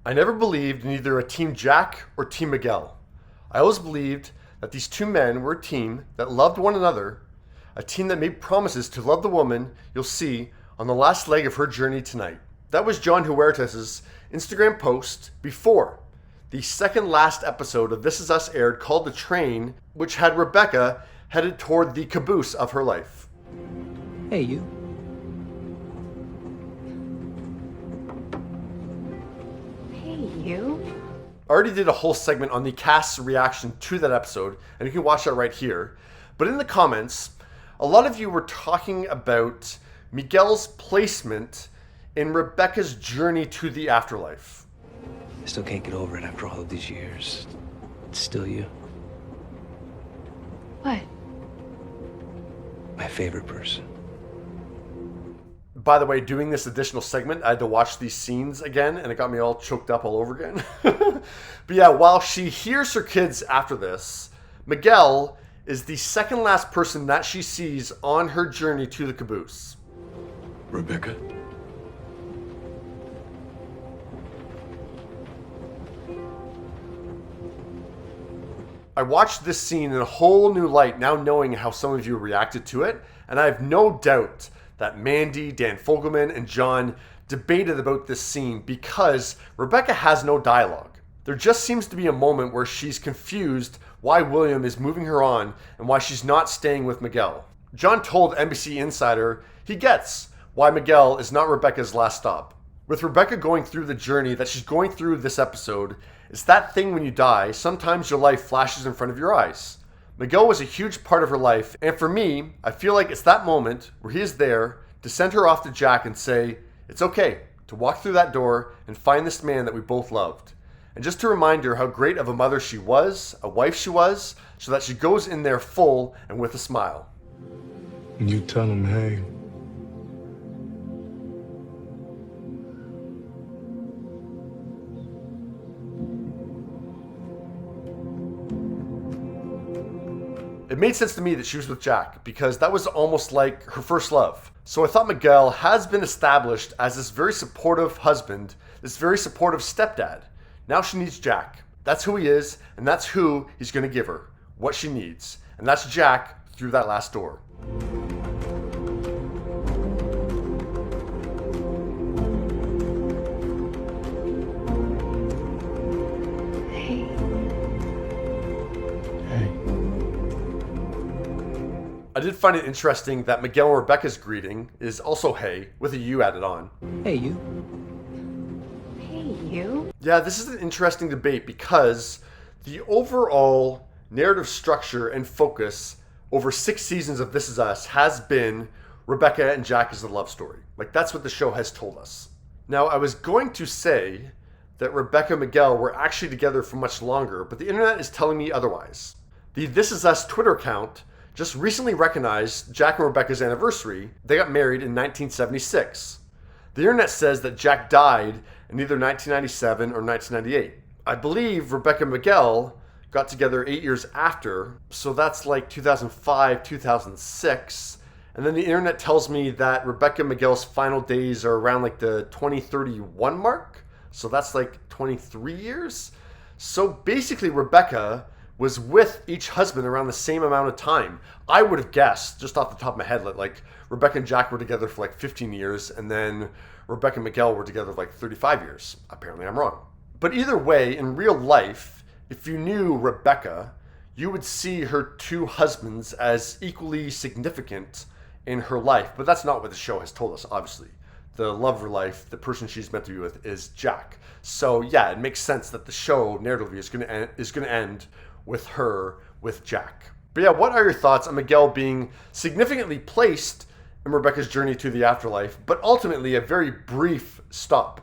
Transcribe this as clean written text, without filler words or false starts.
I never believed in either a Team Jack or Team Miguel. I always believed that these two men were a team that loved one another, a team that made promises to love the woman you'll see on the last leg of her journey tonight. That was Jon Huertas' Instagram post before the second last episode of This Is Us aired, called The Train, which had Rebecca headed toward the caboose of her life. Hey, you. You? I already did a whole segment on the cast's reaction to that episode, and you can watch that right here. But in the comments, a lot of you were talking about Miguel's placement in Rebecca's journey to the afterlife. I still can't get over it after all of these years. It's still you. What? My favorite person. By the way, doing this additional segment, I had to watch these scenes again, and it got me all choked up all over again. But yeah, while she hears her kids after this, Miguel is the second last person that she sees on her journey to the caboose. Rebecca? I watched this scene in a whole new light, now knowing how some of you reacted to it, and I have no doubt that Mandy, Dan Fogelman, and John debated about this scene because Rebecca has no dialogue. There just seems to be a moment where she's confused why William is moving her on and why she's not staying with Miguel. John told NBC Insider he gets why Miguel is not Rebecca's last stop. With Rebecca going through the journey that she's going through this episode, it's that thing when you die, sometimes your life flashes in front of your eyes. Miguel was a huge part of her life, and for me, I feel like it's that moment where he is there to send her off to Jack and say, it's okay to walk through that door and find this man that we both loved. And just to remind her how great of a mother she was, a wife she was, so that she goes in there full and with a smile. You tell him, hey. It made sense to me that she was with Jack because that was almost like her first love. So I thought Miguel has been established as this very supportive husband, this very supportive stepdad. Now she needs Jack. That's who he is, and that's who he's going to give her, what she needs. And that's Jack through that last door. I did find it interesting that Miguel and Rebecca's greeting is also hey, with a U added on. Hey, you. Hey, you? Yeah, this is an interesting debate because the overall narrative structure and focus over 6 seasons of This Is Us has been Rebecca and Jack as a love story. Like, that's what the show has told us. Now, I was going to say that Rebecca and Miguel were actually together for much longer, but the internet is telling me otherwise. The This Is Us Twitter account just recently recognized Jack and Rebecca's anniversary. They got married in 1976. The internet says that Jack died in either 1997 or 1998. I believe Rebecca and Miguel got together 8 years after, so that's like 2005, 2006. And then the internet tells me that Rebecca and Miguel's final days are around like the 2031 mark, so that's like 23 years. So basically Rebecca was with each husband around the same amount of time. I would have guessed, just off the top of my head, that like Rebecca and Jack were together for like 15 years, and then Rebecca and Miguel were together for like 35 years. Apparently I'm wrong. But either way, in real life, if you knew Rebecca, you would see her 2 husbands as equally significant in her life. But that's not what the show has told us, obviously. The love of her life, the person she's meant to be with, is Jack. So yeah, it makes sense that the show narratively is going to end with her with Jack. But yeah, what are your thoughts on Miguel being significantly placed in Rebecca's journey to the afterlife, but ultimately a very brief stop